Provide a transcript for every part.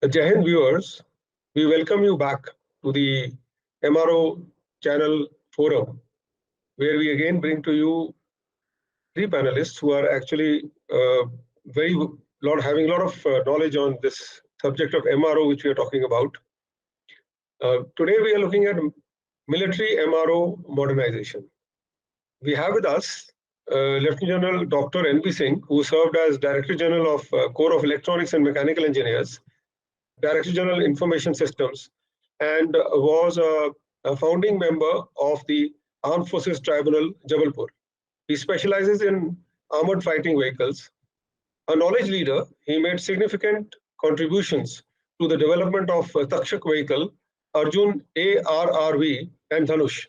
Jai Hind viewers, we welcome you back to the MRO channel forum, where we again bring to you three panelists who are actually very having a lot of knowledge on this subject of MRO, which we are talking about. Today we are looking at military MRO modernization. We have with us Lieutenant General Dr. N.P. Singh, who served as Director General of Corps of Electronics and Mechanical Engineers, Director General Information Systems, and was a founding member of the Armed Forces Tribunal, Jabalpur. He specializes in armored fighting vehicles. A knowledge leader, he made significant contributions to the development of Takshak vehicle, Arjun ARRV, and Dhanush.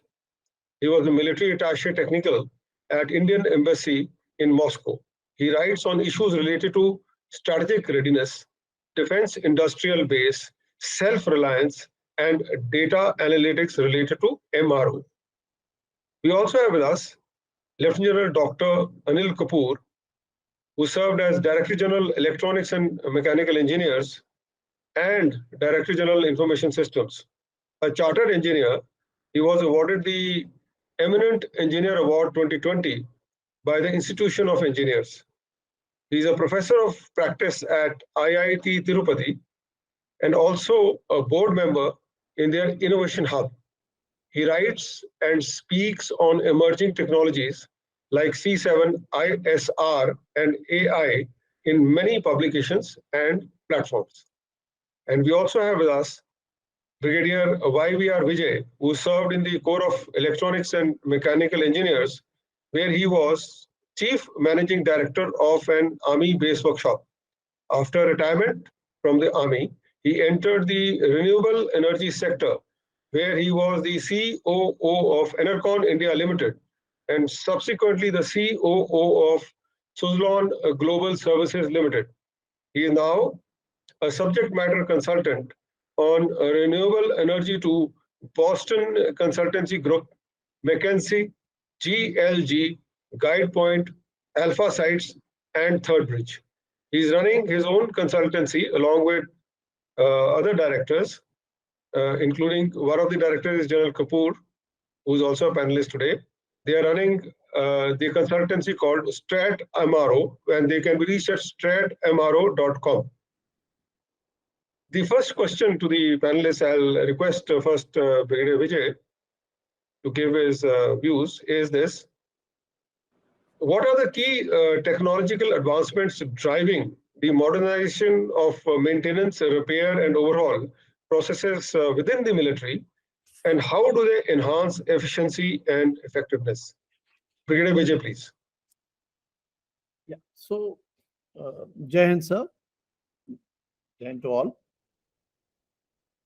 He was a military attaché technical at Indian Embassy in Moscow. He writes on issues related to strategic readiness, defense industrial base, self-reliance, and data analytics related to MRO. We also have with us Lieutenant General Dr. Anil Kapoor, who served as Director General Electronics and Mechanical Engineers and Director General Information Systems. A chartered engineer, he was awarded the Eminent Engineer Award 2020 by the Institution of Engineers. He is a professor of practice at IIT Tirupati and also a board member in their Innovation Hub. He writes and speaks on emerging technologies like C7, ISR, and AI in many publications and platforms. And we also have with us Brigadier YVR Vijay, who served in the Corps of Electronics and Mechanical Engineers, where he was Chief Managing Director of an Army base workshop. After retirement from the Army, he entered the renewable energy sector, where he was the COO of Enercon India Limited and subsequently the COO of Suzlon Global Services Limited. He is now a subject matter consultant on renewable energy to Boston Consultancy Group, McKinsey, GLG, GuidePoint, Alpha Sites, and Third Bridge. He's running his own consultancy along with other directors, including one of the directors is General Kapoor, who's also a panelist today. They are running the consultancy called Strat MRO, and they can be reached at stratmro.com. The first question to the panelists, I'll request first Brigadier Vijay to give his views, is this. What are the key technological advancements driving the modernization of maintenance, repair, and overhaul processes within the military, and how do they enhance efficiency and effectiveness? Brigadier Vijay, please. Yeah. So, Jai Hind, sir. Jai Hind to all.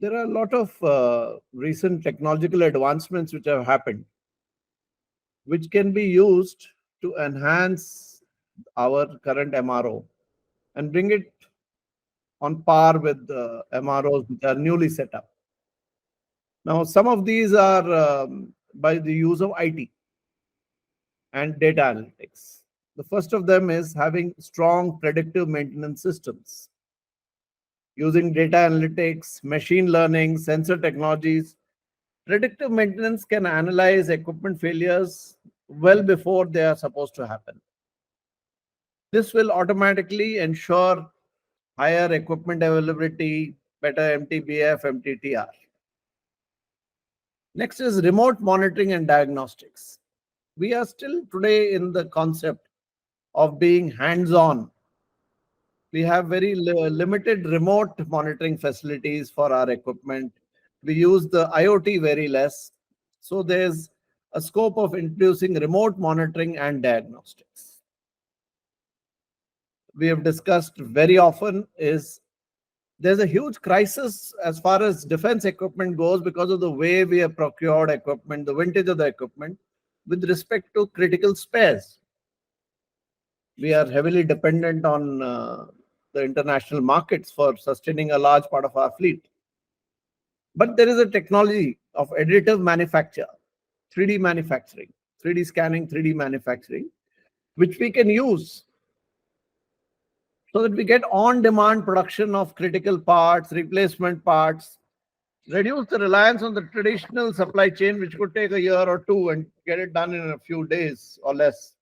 There are a lot of recent technological advancements which have happened, which can be used to enhance our current MRO and bring it on par with the MROs which are newly set up. Now, some of these are by the use of IT and data analytics. The first of them is having strong predictive maintenance systems. Using data analytics, machine learning, sensor technologies, predictive maintenance can analyze equipment failures well before they are supposed to happen. This will automatically ensure higher equipment availability, better MTBF, MTTR. Next is remote monitoring and diagnostics. We are still today in the concept of being hands-on. We have very limited remote monitoring facilities for our equipment. We use the IoT very less. So there's a scope of introducing remote monitoring and diagnostics. We have discussed very often is there's a huge crisis as far as defense equipment goes because of the way we have procured equipment, the vintage of the equipment with respect to critical spares. We are heavily dependent on the international markets for sustaining a large part of our fleet. But there is a technology of additive manufacture, 3D manufacturing, 3D scanning, 3D manufacturing, which we can use so that we get on-demand production of critical parts, replacement parts, reduce the reliance on the traditional supply chain, which could take a year or two, and get it done in a few days or less.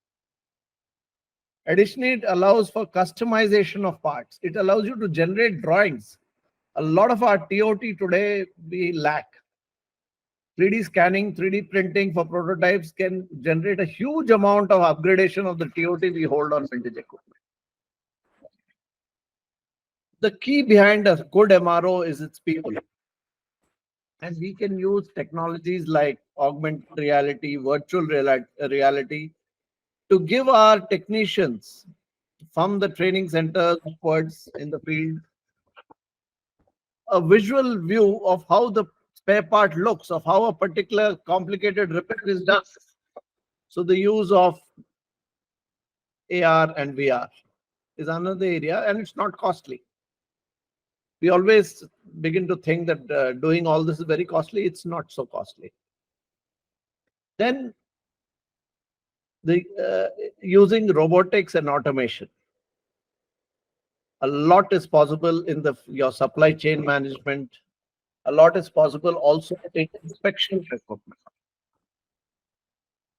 Additionally, it allows for customization of parts. It allows you to generate drawings. A lot of our TOT today we lack. 3D scanning, 3D printing for prototypes can generate a huge amount of upgradation of the TOT we hold on vintage equipment. The key behind a good MRO is its people. And we can use technologies like augmented reality, virtual reality to give our technicians from the training centers upwards in the field a visual view of how the spare part looks, of how a particular complicated repair is done. So the use of AR and VR is another area, and it's not costly. We always begin to think that doing all this is very costly. It's not so costly. Then using robotics and automation. A lot is possible in your supply chain management. A lot is possible also in inspection of equipment.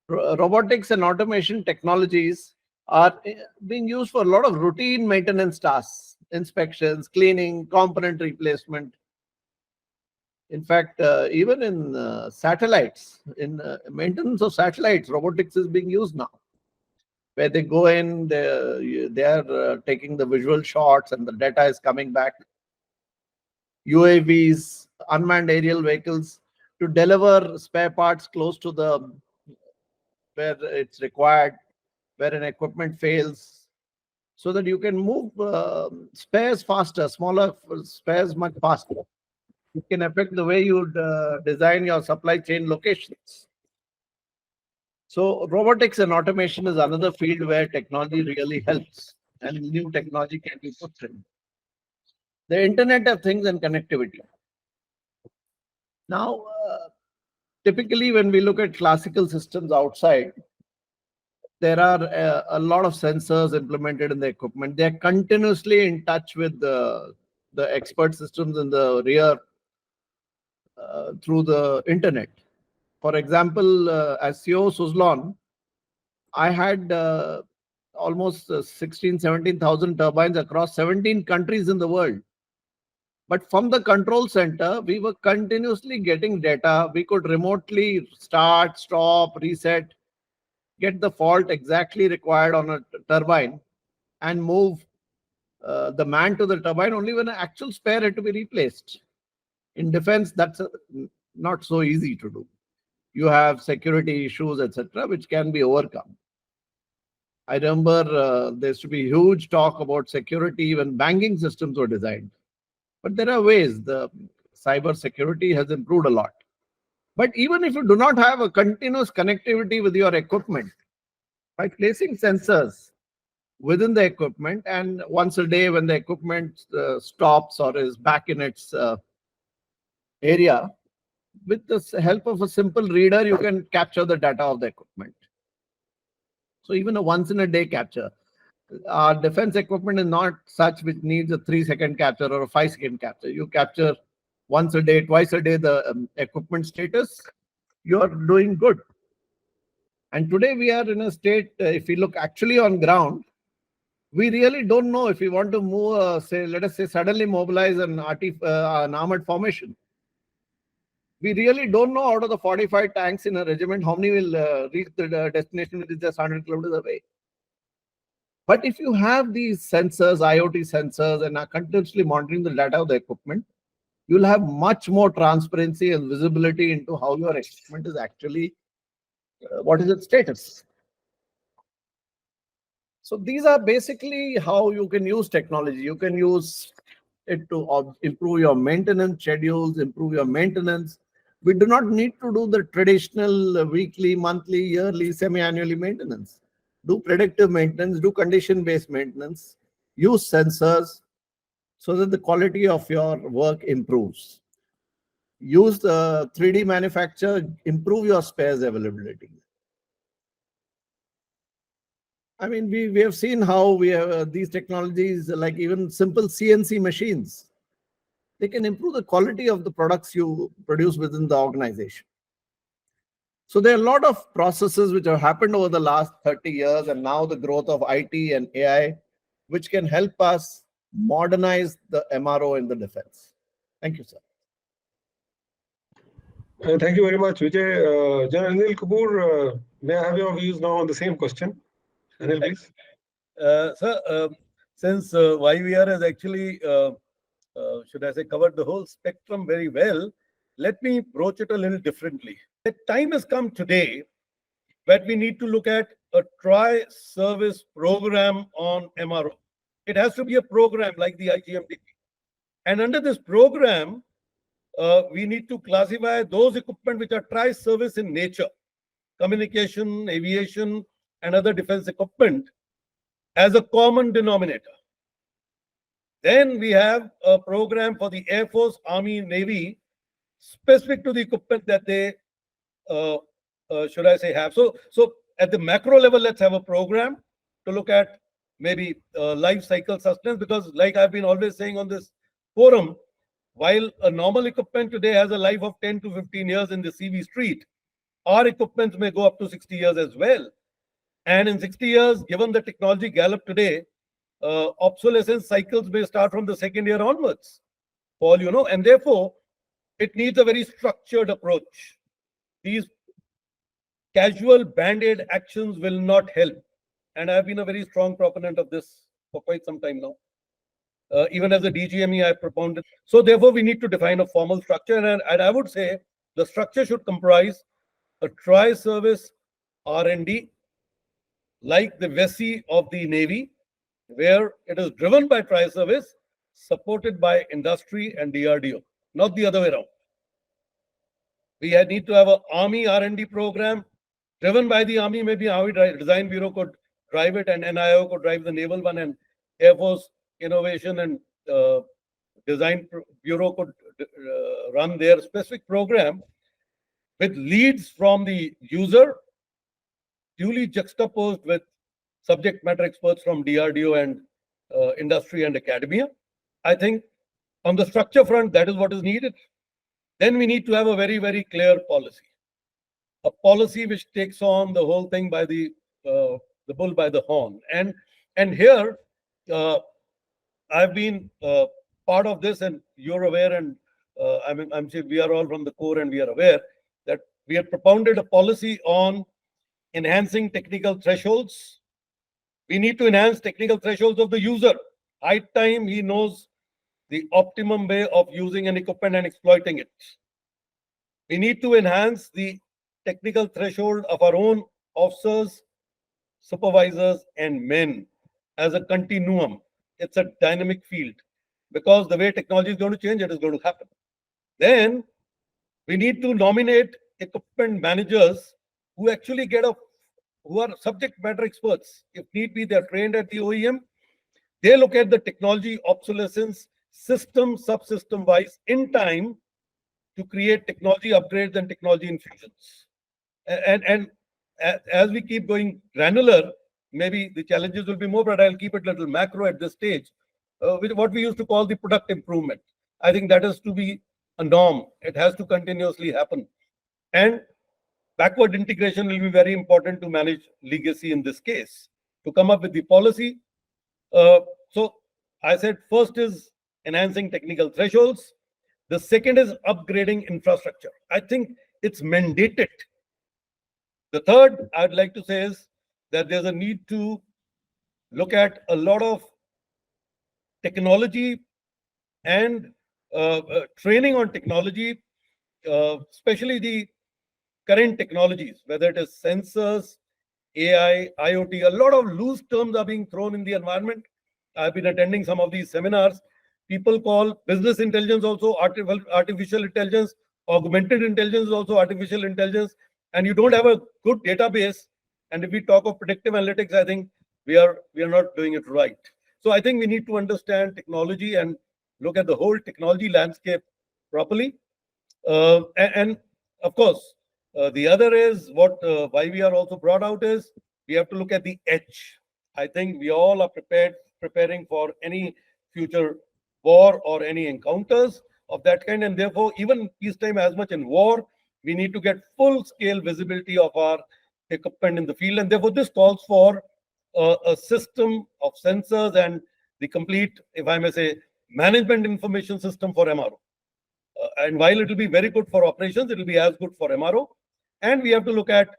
Robotics and automation technologies are being used for a lot of routine maintenance tasks, inspections, cleaning, component replacement. In fact, even in satellites, in maintenance of satellites, robotics is being used now, where they go in, they are taking the visual shots and the data is coming back. UAVs, unmanned aerial vehicles, to deliver spare parts close to where it's required, where an equipment fails, so that you can move spares faster, smaller spares much faster. It can affect the way you design your supply chain locations. So robotics and automation is another field where technology really helps, and new technology can be put in. The Internet of Things and connectivity. Now, typically when we look at classical systems outside, there are a lot of sensors implemented in the equipment. They're continuously in touch with the expert systems in the rear through the internet. For example, as CEO Suzlon, I had almost 17,000 turbines across 17 countries in the world. But from the control center, we were continuously getting data. We could remotely start, stop, reset, get the fault exactly required on a turbine, and move the man to the turbine only when an actual spare had to be replaced. In defense, that's not so easy to do. You have security issues, etc., which can be overcome. I remember there used to be huge talk about security when banking systems were designed. But there are ways. The cyber security has improved a lot. But even if you do not have a continuous connectivity with your equipment, by placing sensors within the equipment, and once a day when the equipment stops or is back in its area, with the help of a simple reader, you can capture the data of the equipment. So even a once in a day capture. Our defense equipment is not such which needs a 3-second capture or a 5-second capture. You capture once a day, twice a day the equipment status, you're doing good. And today we are in a state, if we look actually on ground, we really don't know if we want to move, let us say, suddenly mobilize an armored formation. We really don't know out of the 45 tanks in a regiment, how many will reach the destination which is just 100 kilometers away. But if you have these sensors, IoT sensors, and are continuously monitoring the data of the equipment, you'll have much more transparency and visibility into how your equipment is actually, what is its status. So these are basically how you can use technology. You can use it to improve your maintenance schedules, improve your maintenance. We do not need to do the traditional weekly, monthly, yearly, semi-annually maintenance. Do predictive maintenance, do condition-based maintenance, use sensors so that the quality of your work improves. Use the 3D manufacture, improve your spares availability. I mean, we have seen how we have these technologies, like even simple CNC machines, they can improve the quality of the products you produce within the organization. So there are a lot of processes which have happened over the last 30 years, and now the growth of IT and AI, which can help us modernize the MRO in the defense. Thank you, sir. Thank you very much, Vijay. General Anil Kapoor, may I have your views now on the same question? Anil, please. Sir, since YVR has actually, should I say, covered the whole spectrum very well, let me broach it a little differently. The time has come today that we need to look at a tri-service program on MRO. It has to be a program like the IGMDP. And under this program, we need to classify those equipment which are tri-service in nature, communication, aviation, and other defense equipment, as a common denominator. Then we have a program for the Air Force, Army, Navy, specific to the equipment that they, should I say, have. So at the macro level, let's have a program to look at maybe life cycle sustenance, because like I've been always saying on this forum, while a normal equipment today has a life of 10 to 15 years in the CV street, our equipment may go up to 60 years as well. And in 60 years, given the technology gallop today, obsolescence cycles may start from the second year onwards, Paul, and therefore it needs a very structured approach. These casual band-aid actions will not help. And I've been a very strong proponent of this for quite some time now. Even as a DGME, I propounded. So therefore, we need to define a formal structure. And I would say the structure should comprise a tri-service R&D, like the VESI of the Navy, where it is driven by tri-service, supported by industry and DRDO, not the other way around. We need to have an Army R&D program driven by the Army. Maybe Army Design Bureau could drive it, and NIO could drive the Naval one, and Air Force Innovation and Design Bureau could run their specific program with leads from the user, duly juxtaposed with subject matter experts from DRDO and industry and academia. I think on the structure front, that is what is needed. Then we need to have a very, very clear policy. A policy which takes on the whole thing by the bull by the horn. And here, I've been part of this, and you're aware, and I'm sure we are all from the core, and we are aware that we have propounded a policy on enhancing technical thresholds. We need to enhance technical thresholds of the user. High time he knows the optimum way of using an equipment and exploiting it. We need to enhance the technical threshold of our own officers, supervisors, and men as a continuum. It's a dynamic field, because the way technology is going to change, it is going to happen. Then we need to nominate equipment managers who actually who are subject matter experts. If need be, they're trained at the OEM. They look at the technology obsolescence system, subsystem wise in time to create technology upgrades and technology infusions. And as we keep going granular, maybe the challenges will be more, but I'll keep it a little macro at this stage, with what we used to call the product improvement. I think that has to be a norm. It has to continuously happen. And backward integration will be very important to manage legacy in this case, to come up with the policy. So I said first is enhancing technical thresholds. The second is upgrading infrastructure. I think it's mandated. The third I'd like to say is that there's a need to look at a lot of technology and training on technology, especially the current technologies, whether it is sensors, AI, IoT. A lot of loose terms are being thrown in the environment. I've been attending some of these seminars. People call business intelligence also artificial intelligence, augmented intelligence is also artificial intelligence, and you don't have a good database. And if we talk of predictive analytics, I think we are not doing it right. So I think we need to understand technology and look at the whole technology landscape properly. And of course, the other is what YVR also brought out is we have to look at the edge. I think we all are preparing for any future war or any encounters of that kind. And therefore, even peacetime as much in war, we need to get full scale visibility of our equipment in the field. And therefore, this calls for a system of sensors and the complete, if I may say, management information system for MRO. And while it will be very good for operations, it will be as good for MRO. And we have to look at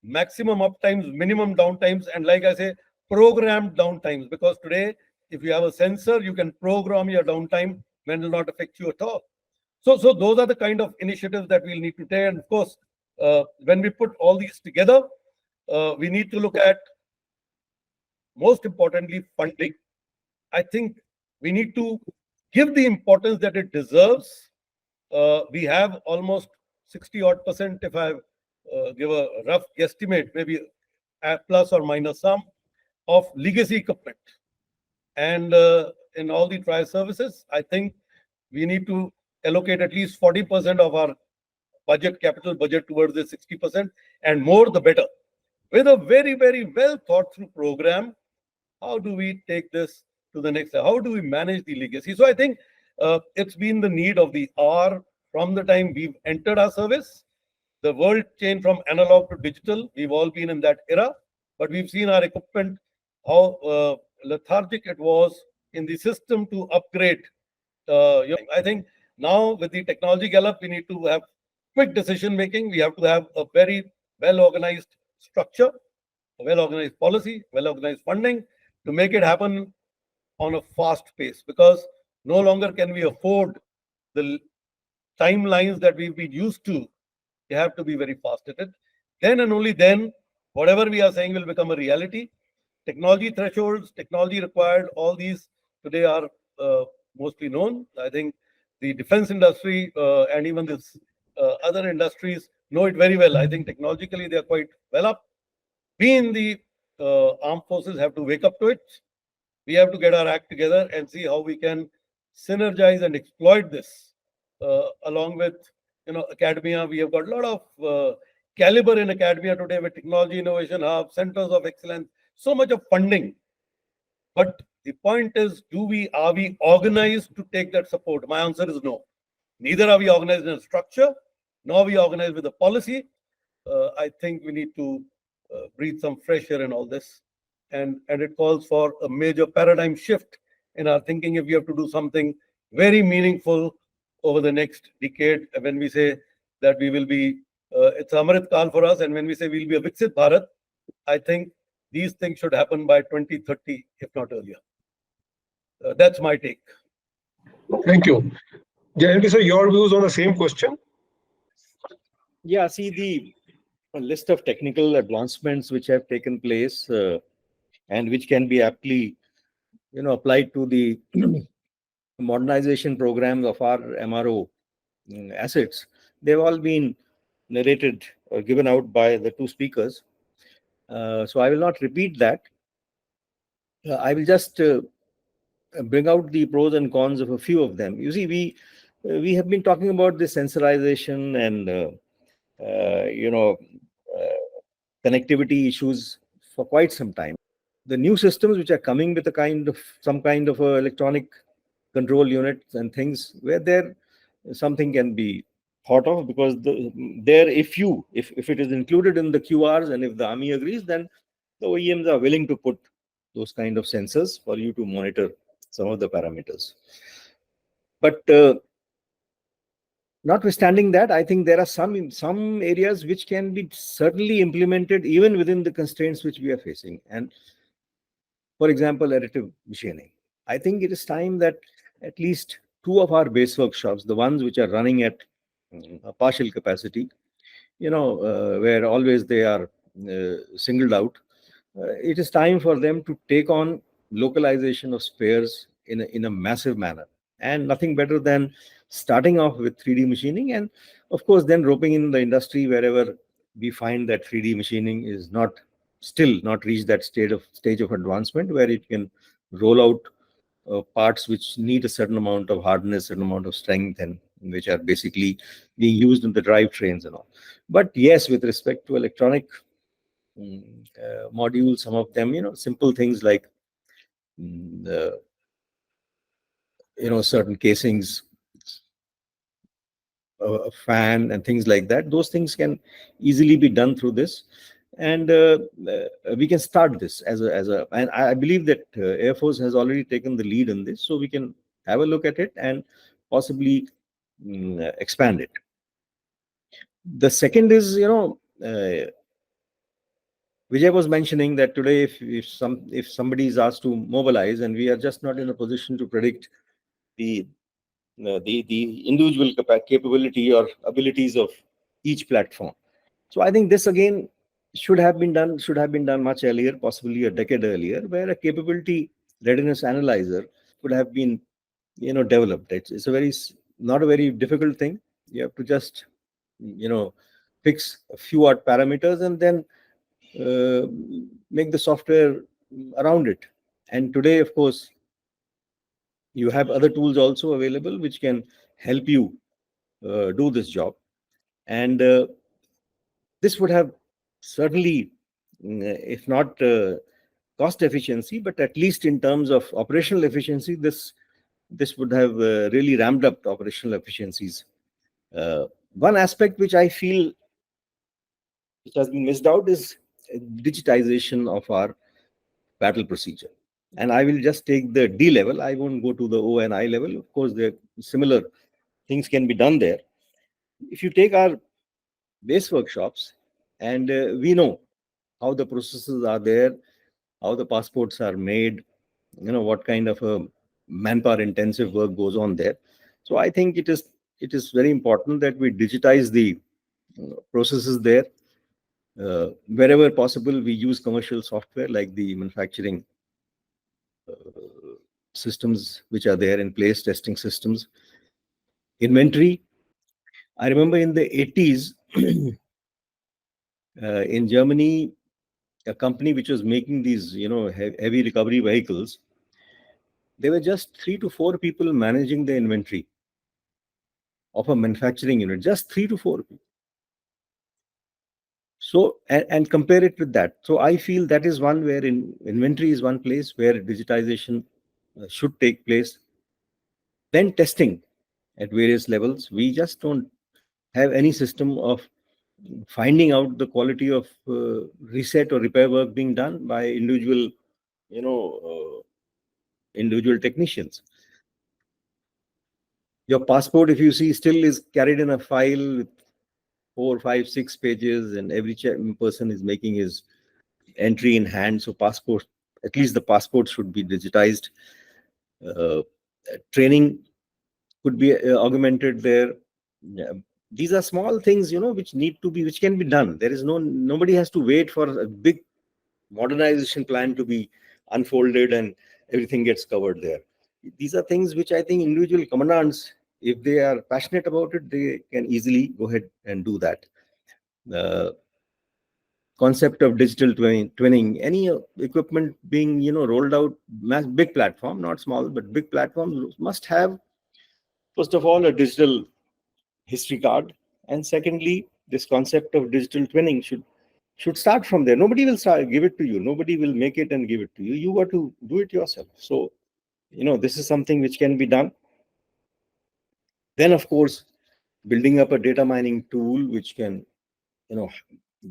maximum uptimes, minimum downtimes, and like I say, programmed downtimes. Because today, if you have a sensor, you can program your downtime when it will not affect you at all. So those are the kind of initiatives that we'll need to take. And of course, when we put all these together, we need to look at, most importantly, funding. I think we need to give the importance that it deserves. We have almost 60 odd percent, if I give a rough guesstimate, maybe a plus or minus some, of legacy equipment. And in all the trial services, I think we need to allocate at least 40% of our budget, capital budget, towards the 60%, and more the better. With a very, very well thought through program, how do we take this to the next level? How do we manage the legacy? So I think it's been the need of the hour from the time we've entered our service. The world changed from analog to digital. We've all been in that era, but we've seen our equipment, how lethargic it was in the system to upgrade. I think now with the technology gallop, we need to have quick decision making. We have to have a very well organized structure, a well organized policy, well organized funding to make it happen on a fast pace, because no longer can we afford the timelines that we've been used to. We have to be very fast at it. Then and only then, whatever we are saying will become a reality. Technology thresholds, technology required, all these today are mostly known. I think the defense industry and even this other industries know it very well. I think technologically they are quite well up. We in the armed forces have to wake up to it. We have to get our act together and see how we can synergize and exploit this along with academia. We have got a lot of caliber in academia today with technology innovation hub, centers of excellence, so much of funding. But the point is, are we organized to take that support? My answer is no. Neither are we organized in a structure, nor are we organized with a policy. I think we need to breathe some fresh air in all this. And it calls for a major paradigm shift in our thinking if we have to do something very meaningful over the next decade. When we say that we will be, it's Amrit Kal for us, and when we say we'll be a Viksit Bharat, I think these things should happen by 2030, if not earlier. That's my take. Thank you. Jayanti sir, your views on the same question? Yeah, see the list of technical advancements which have taken place and which can be aptly, applied to the modernization programs of our MRO assets. They've all been narrated or given out by the two speakers. So I will not repeat that. I will just bring out the pros and cons of a few of them. You see, we have been talking about the sensorization and connectivity issues for quite some time. The new systems which are coming with some kind of electronic control units and things, where something can be thought of, because if it is included in the QRs and if the army agrees, then the OEMs are willing to put those kind of sensors for you to monitor some of the parameters. But notwithstanding that, I think there are some areas which can be certainly implemented even within the constraints which we are facing. And for example, additive machining. I think it is time that at least two of our base workshops, the ones which are running at a partial capacity, where always they are singled out, it is time for them to take on localization of spares in a massive manner. And nothing better than starting off with 3D machining, and of course then roping in the industry wherever we find that 3D machining is still not reached that stage of advancement where it can roll out parts which need a certain amount of hardness, certain amount of strength, and which are basically being used in the drivetrains and all. But yes, with respect to electronic modules, some of them, simple things like the, certain casings, a fan and things like that. Those things can easily be done through this, and we can start this and I believe that Air Force has already taken the lead in this, so we can have a look at it and possibly expand it. The second is, Vijay was mentioning that today, if somebody is asked to mobilize, and we are just not in a position to predict the the individual capability or abilities of each platform. So I think this again should have been done much earlier, possibly a decade earlier, where a capability readiness analyzer could have been developed. It's not a very difficult thing. You have to just fix a few odd parameters and then make the software around it. And today, of course, you have other tools also available which can help you do this job. And this would have certainly, if not cost efficiency, but at least in terms of operational efficiency, this would have really ramped up the operational efficiencies. One aspect which I feel which has been missed out is digitization of our battle procedure. And I will just take the D level. I won't go to the O and I level. Of course, there similar things can be done there. If you take our base workshops, and we know how the processes are there, how the passports are made, what kind of a manpower intensive work goes on there. So I think it is very important that we digitize the processes there. Wherever possible, we use commercial software like the manufacturing systems which are there in place, testing systems. Inventory, I remember in the 80s, in Germany, a company which was making these, heavy recovery vehicles, there were just 3 to 4 people managing the inventory of a manufacturing unit, just 3 to 4 people. So, and compare it with that. So I feel that is one where inventory is one place where digitization should take place. Then testing at various levels. We just don't have any system of finding out the quality of reset or repair work being done by individual, individual technicians. Your passport, if you see, still is carried in a file with 4, 5, 6 pages, and every person is making his entry in hand. So passport, at least the passport should be digitized. Training could be augmented there. Yeah. These are small things, which can be done. There is nobody has to wait for a big modernization plan to be unfolded and everything gets covered there. These are things which I think individual commandants, if they are passionate about it, they can easily go ahead and do that. The concept of digital twinning, any equipment being rolled out, big platform, not small, but big platforms must have, first of all, a digital history card, and secondly, this concept of digital twinning should start from there. Nobody will give it to you. Nobody will make it and give it to you. You got to do it yourself. So this is something which can be done. Then, of course, building up a data mining tool which can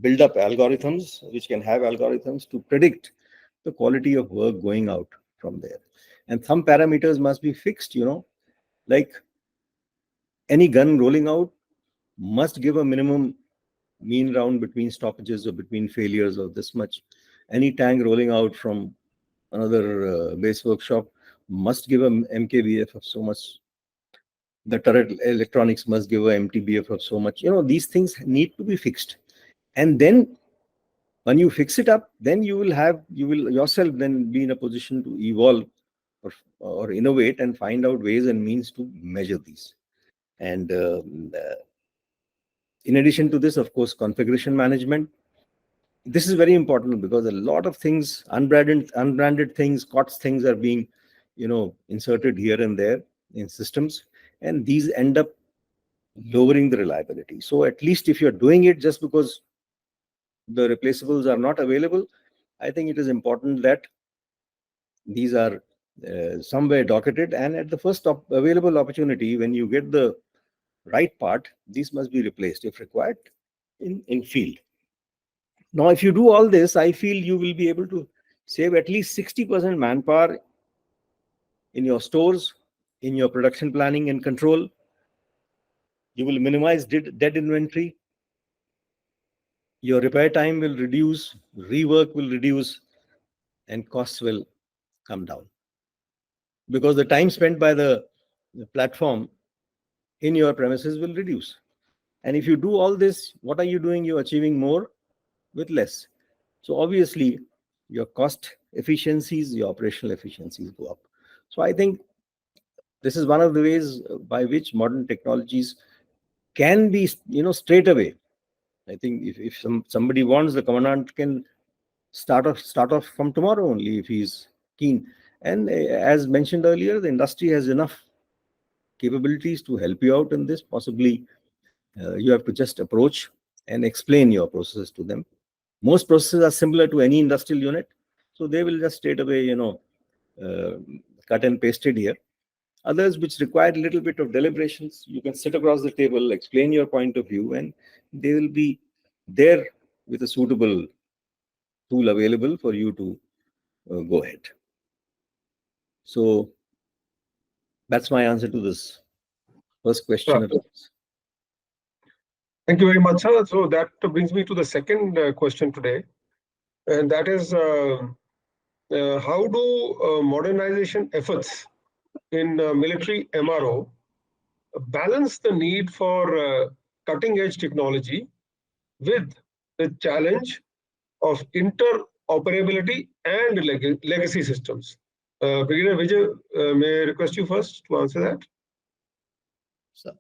build up algorithms, which can have algorithms to predict the quality of work going out from there. And some parameters must be fixed, like any gun rolling out must give a minimum mean round between stoppages or between failures of this much. Any tank rolling out from another base workshop must give a MKBF of so much. The turret electronics must give a MTBF of so much. These things need to be fixed. And then when you fix it up, then you will yourself then be in a position to evolve or innovate and find out ways and means to measure these. And in addition to this, of course, configuration management. This is very important because a lot of things, unbranded things, COTS things are being, inserted here and there in systems, and these end up lowering the reliability. So at least if you're doing it just because the replaceables are not available, I think it is important that these are somewhere docketed, and at the first available opportunity, when you get the right part, these must be replaced if required in field. Now, if you do all this, I feel you will be able to save at least 60% manpower in your stores, in your production planning and control. You will minimize dead inventory. Your repair time will reduce, rework will reduce, and costs will come down. Because the time spent by the platform in your premises will reduce. And if you do all this, what are you doing? You're achieving more with less. So obviously, your cost efficiencies, your operational efficiencies go up. So I think this is one of the ways by which modern technologies can be, straight away. I think if somebody wants, the commandant can start off from tomorrow only if he's keen. And as mentioned earlier, the industry has enough capabilities to help you out in this. Possibly, you have to just approach and explain your processes to them. Most processes are similar to any industrial unit, so they will just straight away, cut and pasted here. Others which require a little bit of deliberations, you can sit across the table, explain your point of view, and they will be there with a suitable tool available for you to go ahead. So that's my answer to this first question of yours. Thank you very much, sir. So that brings me to the second question today, and that is how do modernization efforts in military MRO balance the need for cutting-edge technology with the challenge of interoperability and legacy systems? Brigadier Vijay, may I request you first to answer that? So